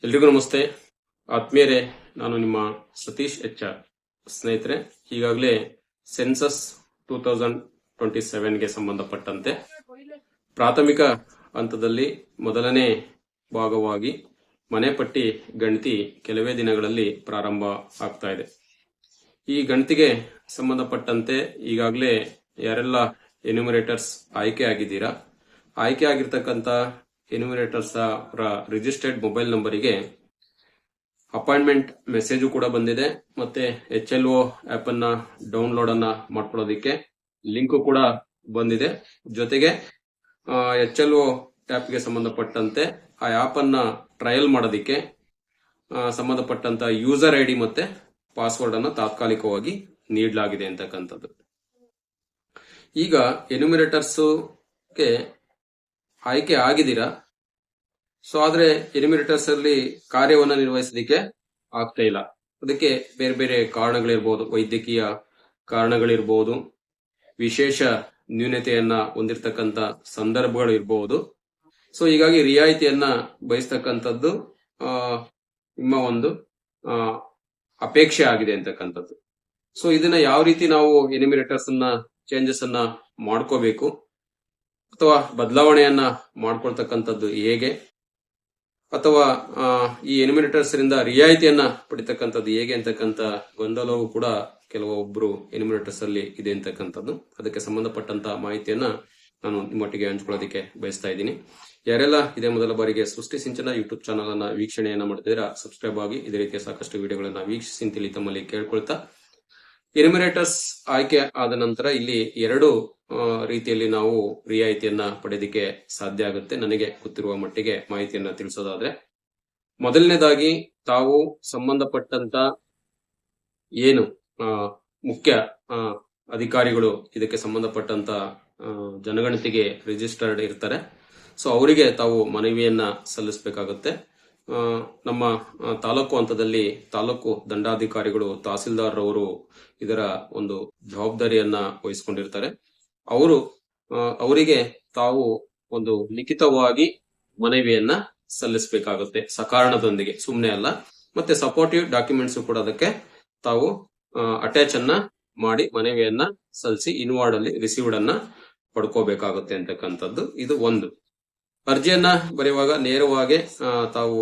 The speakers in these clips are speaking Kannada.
ಎಲ್ರಿಗೂ ನಮಸ್ತೆ ಆತ್ಮೀಯರೇ. ನಾನು ನಿಮ್ಮ ಸತೀಶ್ HR. ಸ್ನೇಹಿತರೆ, ಈಗಾಗಲೇ ಸೆನ್ಸಸ್ 2027ಗೆ ಸಂಬಂಧಪಟ್ಟಂತೆ ಪ್ರಾಥಮಿಕ ಹಂತದಲ್ಲಿ ಮೊದಲನೇ ಭಾಗವಾಗಿ ಮನೆಪಟ್ಟಿ ಗಣತಿ ಕೆಲವೇ ದಿನಗಳಲ್ಲಿ ಪ್ರಾರಂಭ ಆಗ್ತಾ ಇದೆ. ಈ ಗಣತಿಗೆ ಸಂಬಂಧಪಟ್ಟಂತೆ ಈಗಾಗಲೇ ಯಾರೆಲ್ಲ ಎನ್ಯುಮರೇಟರ್ಸ್ ಆಯ್ಕೆ ಆಗಿದ್ದೀರಾ, ಆಯ್ಕೆ ಆಗಿರ್ತಕ್ಕಂಥ ಎನ್ಯುಮರೇಟರ್ಸ್ ಅವರ ರಿಜಿಸ್ಟರ್ಡ್ ಮೊಬೈಲ್ ನಂಬರಿಗೆ ಅಪಾಯಿಂಟ್ಮೆಂಟ್ ಮೆಸೇಜ್ ಕೂಡ ಬಂದಿದೆ. ಮತ್ತೆ HLO ಆಪ್ ಅನ್ನ ಡೌನ್ಲೋಡ್ ಅನ್ನ ಮಾಡ್ಕೊಳ್ಳೋದಿಕ್ಕೆ ಲಿಂಕ್ ಕೂಡ ಬಂದಿದೆ. ಜೊತೆಗೆ HLO ಆಪ್ ಗೆ ಸಂಬಂಧಪಟ್ಟಂತೆ ಆ ಆಪ್ ಅನ್ನ ಟ್ರಯಲ್ ಮಾಡೋದಿಕ್ಕೆ ಸಂಬಂಧಪಟ್ಟಂತ ಯೂಸರ್ ID ಮತ್ತೆ ಪಾಸ್ವರ್ಡ್ ಅನ್ನ ತಾತ್ಕಾಲಿಕವಾಗಿ ನೀಡಲಾಗಿದೆ ಅಂತಕ್ಕಂಥದ್ದು. ಈಗ ಎನ್ಯುಮರೇಟರ್ಸ್ ಗೆ ಆಯ್ಕೆ ಆಗಿದ್ದೀರಾ, ಸೊ ಆದ್ರೆ ಎನ್ಯುಮರೇಟರ್ಸ್ ಅಲ್ಲಿ ಕಾರ್ಯವನ್ನ ನಿರ್ವಹಿಸಲಿಕ್ಕೆ ಆಗ್ತಾ ಇಲ್ಲ. ಅದಕ್ಕೆ ಬೇರೆ ಬೇರೆ ಕಾರಣಗಳಿರ್ಬೋದು, ವೈದ್ಯಕೀಯ ಕಾರಣಗಳಿರ್ಬೋದು, ವಿಶೇಷ ನ್ಯೂನತೆಯನ್ನ ಹೊಂದಿರತಕ್ಕಂತ ಸಂದರ್ಭಗಳು ಇರಬಹುದು. ಸೊ ಹೀಗಾಗಿ ರಿಯಾಯಿತಿಯನ್ನ ಬಯಸ್ತಕ್ಕಂಥದ್ದು ನಿಮ್ಮ ಒಂದು ಅಪೇಕ್ಷೆ ಆಗಿದೆ ಅಂತಕ್ಕಂಥದ್ದು. ಸೊ ಇದನ್ನ ಯಾವ ರೀತಿ ನಾವು ಎನ್ಯುಮರೇಟರ್ಸ್ ಅನ್ನ ಚೇಂಜಸ್ ಅನ್ನ ಮಾಡ್ಕೋಬೇಕು ಅಥವಾ ಬದಲಾವಣೆಯನ್ನ ಮಾಡ್ಕೊಳ್ತಕ್ಕಂಥದ್ದು ಹೇಗೆ, ಅಥವಾ ಈ ಎನ್ಯುಮರೇಟರ್ಸ್ ರಿಂದ ರಿಯಾಯಿತಿಯನ್ನ ಪಡಿತಕ್ಕಂಥದ್ದು ಹೇಗೆ ಅಂತಕ್ಕಂಥ ಗೊಂದಲವೂ ಕೂಡ ಕೆಲವೊಬ್ರು ಎನ್ಯುಮರೇಟರ್ಸ್ ಅಲ್ಲಿ ಇದೆ ಅಂತಕ್ಕಂಥದ್ದು. ಅದಕ್ಕೆ ಸಂಬಂಧಪಟ್ಟಂತ ಮಾಹಿತಿಯನ್ನ ನಾನು ನಿಮ್ಮೊಟ್ಟಿಗೆ ಹಂಚ್ಕೊಳ್ಳೋದಕ್ಕೆ ಬಯಸ್ತಾ ಇದ್ದೀನಿ. ಯಾರೆಲ್ಲ ಇದೇ ಮೊದಲ ಬಾರಿಗೆ ಸೃಷ್ಟಿ ಸಿಂಚನ ಯೂಟ್ಯೂಬ್ ಚಾನಲ್ ಅನ್ನ ವೀಕ್ಷಣೆಯನ್ನ ಮಾಡ್ತಿದ್ದೀರಾ, ಸಬ್ಸ್ಕ್ರೈಬ್ ಆಗಿ ಇದೇ ರೀತಿಯ ಸಾಕಷ್ಟು ವಿಡಿಯೋಗಳನ್ನ ವೀಕ್ಷಿಸಿ ಅಂತೇಳಿ ತಮ್ಮಲ್ಲಿ ಕೇಳ್ಕೊಳ್ತಾ, ಎನ್ಯುಮರೇಟರ್ಸ್ ಆಯ್ಕೆ ಆದ ನಂತರ ಇಲ್ಲಿ ಎರಡು ರೀತಿಯಲ್ಲಿ ನಾವು ರಿಯಾಯಿತಿಯನ್ನ ಪಡೆಯೋದಕ್ಕೆ ಸಾಧ್ಯ ಆಗುತ್ತೆ. ನನಗೆ ಗೊತ್ತಿರುವ ಮಟ್ಟಿಗೆ ಮಾಹಿತಿಯನ್ನ ತಿಳಿಸೋದಾದ್ರೆ, ಮೊದಲನೇದಾಗಿ ತಾವು ಸಂಬಂಧಪಟ್ಟಂತ ಏನು ಮುಖ್ಯ ಅಧಿಕಾರಿಗಳು ಇದಕ್ಕೆ ಸಂಬಂಧಪಟ್ಟಂತ ಜನಗಣತಿಗೆ ರಿಜಿಸ್ಟರ್ಡ್ ಇರ್ತಾರೆ, ಸೊ ಅವರಿಗೆ ತಾವು ಮನವಿಯನ್ನ ಸಲ್ಲಿಸಬೇಕಾಗುತ್ತೆ. ನಮ್ಮ ತಾಲೂಕು ಹಂತದಲ್ಲಿ ತಾಲೂಕು ದಂಡಾಧಿಕಾರಿಗಳು, ತಹಸೀಲ್ದಾರ್ ಅವರು ಇದರ ಒಂದು ಜವಾಬ್ದಾರಿಯನ್ನ ವಹಿಸಿಕೊಂಡಿರ್ತಾರೆ. ಅವರಿಗೆ ತಾವು ಒಂದು ಲಿಖಿತವಾಗಿ ಮನವಿಯನ್ನ ಸಲ್ಲಿಸಬೇಕಾಗುತ್ತೆ, ಸಕಾರಣದೊಂದಿಗೆ, ಸುಮ್ಮನೆ ಅಲ್ಲ. ಮತ್ತೆ ಸಪೋರ್ಟಿವ್ ಡಾಕ್ಯುಮೆಂಟ್ಸ್ ಕೂಡ ಅದಕ್ಕೆ ತಾವು ಅಟ್ಯಾಚ್ ಅನ್ನ ಮಾಡಿ ಮನವಿಯನ್ನ ಸಲ್ಲಿಸಿ ಇನ್ವಾರ್ಡ್ ಅಲ್ಲಿ ರಿಸೀವ್ಡ್ ಅನ್ನ ಪಡ್ಕೋಬೇಕಾಗುತ್ತೆ ಅಂತಕ್ಕಂಥದ್ದು. ಇದು ಒಂದು. ಅರ್ಜಿಯನ್ನ ಬರೆಯುವಾಗ ನೇರವಾಗಿ ತಾವು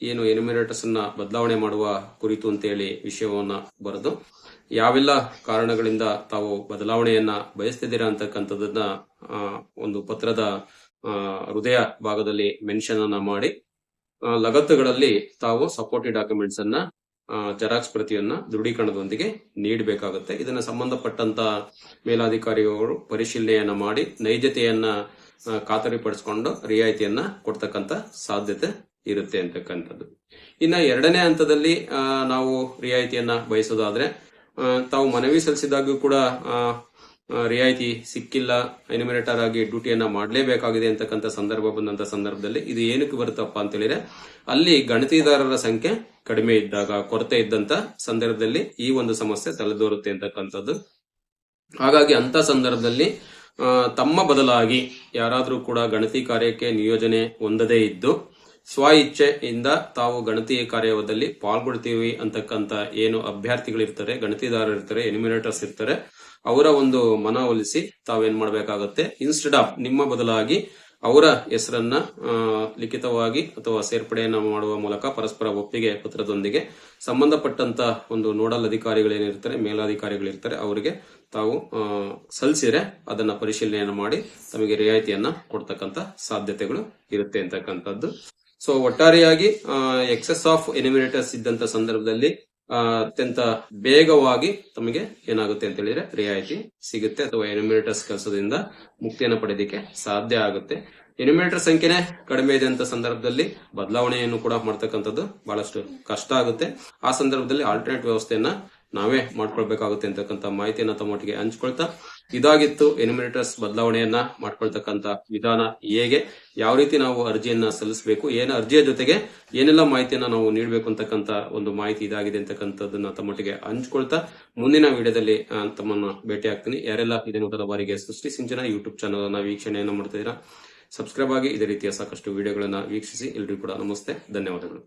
ಏನು ಎನ್ಯುಮರೇಟರ್ಸ್ ಅನ್ನ ಬದಲಾವಣೆ ಮಾಡುವ ಕುರಿತು ಅಂತೇಳಿ ವಿಷಯವನ್ನ ಬರೆದು ಯಾವೆಲ್ಲ ಕಾರಣಗಳಿಂದ ತಾವು ಬದಲಾವಣೆಯನ್ನ ಬಯಸ್ತಿದ್ದೀರಾ ಅಂತಕ್ಕಂಥದ್ದನ್ನ ಒಂದು ಪತ್ರದ ಹೃದಯ ಭಾಗದಲ್ಲಿ ಮೆನ್ಷನ್ ಅನ್ನ ಮಾಡಿ, ಲಗತ್ತುಗಳಲ್ಲಿ ತಾವು ಸಪೋರ್ಟಿವ್ ಡಾಕ್ಯುಮೆಂಟ್ಸ್ ಅನ್ನ ಜೆರಾಕ್ಸ್ ಪ್ರತಿಯನ್ನ ದೃಢೀಕರಣದೊಂದಿಗೆ ನೀಡಬೇಕಾಗುತ್ತೆ. ಇದನ್ನ ಸಂಬಂಧಪಟ್ಟಂತ ಮೇಲಾಧಿಕಾರಿಗಳು ಪರಿಶೀಲನೆಯನ್ನ ಮಾಡಿ ನೈಜತೆಯನ್ನ ಖಾತರಿಪಡಿಸಿಕೊಂಡು ರಿಯಾಯಿತಿಯನ್ನ ಕೊಡ್ತಕ್ಕಂತ ಸಾಧ್ಯತೆ ಇರುತ್ತೆ ಅಂತಕ್ಕಂಥದ್ದು. ಇನ್ನ ಎರಡನೇ ಹಂತದಲ್ಲಿ ನಾವು ರಿಯಾಯಿತಿಯನ್ನ ಬಯಸೋದಾದ್ರೆ, ತಾವು ಮನವಿ ಸಲ್ಲಿಸಿದಾಗೂ ಕೂಡ ರಿಯಾಯಿತಿ ಸಿಕ್ಕಿಲ್ಲ, ಎನ್ಯುಮರೇಟರ್ ಆಗಿ ಡ್ಯೂಟಿಯನ್ನ ಮಾಡಲೇಬೇಕಾಗಿದೆ ಅಂತಕ್ಕಂಥ ಸಂದರ್ಭ ಬಂದಂತ ಸಂದರ್ಭದಲ್ಲಿ ಇದು ಏನಕ್ಕೆ ಬರುತ್ತಪ್ಪ ಅಂತ ಹೇಳಿದ್ರೆ, ಅಲ್ಲಿ ಗಣತಿದಾರರ ಸಂಖ್ಯೆ ಕಡಿಮೆ ಇದ್ದಾಗ, ಕೊರತೆ ಇದ್ದಂತ ಸಂದರ್ಭದಲ್ಲಿ ಈ ಒಂದು ಸಮಸ್ಯೆ ತಲೆದೋರುತ್ತೆ ಅಂತಕ್ಕಂಥದ್ದು. ಹಾಗಾಗಿ ಅಂತ ಸಂದರ್ಭದಲ್ಲಿ ತಮ್ಮ ಬದಲಾಗಿ ಯಾರಾದ್ರೂ ಕೂಡ ಗಣತಿ ಕಾರ್ಯಕ್ಕೆ ನಿಯೋಜನೆ ಹೊಂದದೇ ಇದ್ದು ಸ್ವ ಇಚ್ಛೆಯಿಂದ ತಾವು ಗಣತಿ ಕಾರ್ಯದಲ್ಲಿ ಪಾಲ್ಗೊಳ್ತೀವಿ ಅಂತಕ್ಕಂಥ ಏನು ಅಭ್ಯರ್ಥಿಗಳಿರ್ತಾರೆ, ಗಣತಿದಾರರು ಇರ್ತಾರೆ, ಎನ್ಯುಮರೇಟರ್ಸ್ ಇರ್ತಾರೆ, ಅವರ ಒಂದು ಮನವೊಲಿಸಿ ತಾವೇನ್ ಮಾಡಬೇಕಾಗುತ್ತೆ, ಇನ್ಸ್ಟೆಡ್ ಆಫ್ ನಿಮ್ಮ ಬದಲಾಗಿ ಅವರ ಹೆಸರನ್ನ ಲಿಖಿತವಾಗಿ ಅಥವಾ ಸೇರ್ಪಡೆಯನ್ನ ಮಾಡುವ ಮೂಲಕ ಪರಸ್ಪರ ಒಪ್ಪಿಗೆ ಪತ್ರದೊಂದಿಗೆ ಸಂಬಂಧಪಟ್ಟಂತ ಒಂದು ನೋಡಲ್ ಅಧಿಕಾರಿಗಳೇನಿರ್ತಾರೆ, ಮೇಲಾಧಿಕಾರಿಗಳಿರ್ತಾರೆ, ಅವರಿಗೆ ತಾವು ಸಲ್ಲಿಸಿದ್ರೆ ಅದನ್ನ ಪರಿಶೀಲನೆಯನ್ನ ಮಾಡಿ ತಮಗೆ ರಿಯಾಯಿತಿಯನ್ನ ಕೊಡ್ತಕ್ಕಂತ ಸಾಧ್ಯತೆಗಳು ಇರುತ್ತೆ ಅಂತಕ್ಕಂಥದ್ದು. ಸೊ ಒಟ್ಟಾರೆಯಾಗಿ ಎಕ್ಸೆಸ್ ಆಫ್ ಎನ್ಯುಮರೇಟರ್ಸ್ ಇದ್ದಂತ ಸಂದರ್ಭದಲ್ಲಿ ಅತ್ಯಂತ ಬೇಗವಾಗಿ ತಮಗೆ ಏನಾಗುತ್ತೆ ಅಂತ ಹೇಳಿದ್ರೆ ರಿಯಾಯಿತಿ ಸಿಗುತ್ತೆ, ಅಥವಾ ಎನ್ಯುಮರೇಟರ್ಸ್ ಕೆಲಸದಿಂದ ಮುಕ್ತಿಯನ್ನು ಪಡೆಯೋದಕ್ಕೆ ಸಾಧ್ಯ ಆಗುತ್ತೆ. ಎನ್ಯುಮರೇಟರ್ ಸಂಖ್ಯೆನೇ ಕಡಿಮೆ ಇದೆ ಅಂತ ಸಂದರ್ಭದಲ್ಲಿ ಬದಲಾವಣೆಯನ್ನು ಕೂಡ ಮಾಡ್ತಕ್ಕಂಥದ್ದು ಬಹಳಷ್ಟು ಕಷ್ಟ ಆಗುತ್ತೆ. ಆ ಸಂದರ್ಭದಲ್ಲಿ ಆಲ್ಟರ್ನೇಟ್ ವ್ಯವಸ್ಥೆಯನ್ನ ನಾವೇ ಮಾಡ್ಕೊಳ್ಬೇಕಾಗುತ್ತೆ ಅಂತಕ್ಕಂಥ ಮಾಹಿತಿಯನ್ನ ತಮ್ಮೊಟ್ಟಿಗೆ ಹಂಚ್ಕೊಳ್ತಾ, ಇದಾಗಿತ್ತು ಎನ್ಯುಮರೇಟರ್ಸ್ ಬದಲಾವಣೆಯನ್ನ ಮಾಡ್ಕೊಳ್ತಕ್ಕಂಥ ವಿಧಾನ, ಹೇಗೆ ಯಾವ ರೀತಿ ನಾವು ಅರ್ಜಿಯನ್ನ ಸಲ್ಲಿಸಬೇಕು, ಏನು ಅರ್ಜಿಯ ಜೊತೆಗೆ ಏನೆಲ್ಲ ಮಾಹಿತಿಯನ್ನ ನಾವು ನೀಡಬೇಕು ಅಂತಕ್ಕಂಥ ಒಂದು ಮಾಹಿತಿ ಇದಾಗಿದೆ ಅಂತಕ್ಕಂಥದ್ದನ್ನ ತಮ್ಮೊಟ್ಟಿಗೆ ಹಂಚ್ಕೊಳ್ತಾ, ಮುಂದಿನ ವಿಡಿಯೋದಲ್ಲಿ ತಮ್ಮನ್ನ ಭೇಟಿ ಆಗ್ತೀನಿ. ಯಾರೆಲ್ಲ ಇದೇ ಮೊದಲ ಬಾರಿಗೆ ಸೃಷ್ಟಿ ಸಿಂಚನ ಯೂಟ್ಯೂಬ್ ಚಾನಲ್ ಅನ್ನ ವೀಕ್ಷಣೆಯನ್ನ ಮಾಡ್ತಿದ್ದೀರಾ, ಸಬ್ಸ್ಕ್ರೈಬ್ ಆಗಿ ಇದೇ ರೀತಿಯ ಸಾಕಷ್ಟು ವಿಡಿಯೋಗಳನ್ನ ವೀಕ್ಷಿಸಿ. ಎಲ್ರಿಗೂ ಕೂಡ ನಮಸ್ತೆ, ಧನ್ಯವಾದಗಳು.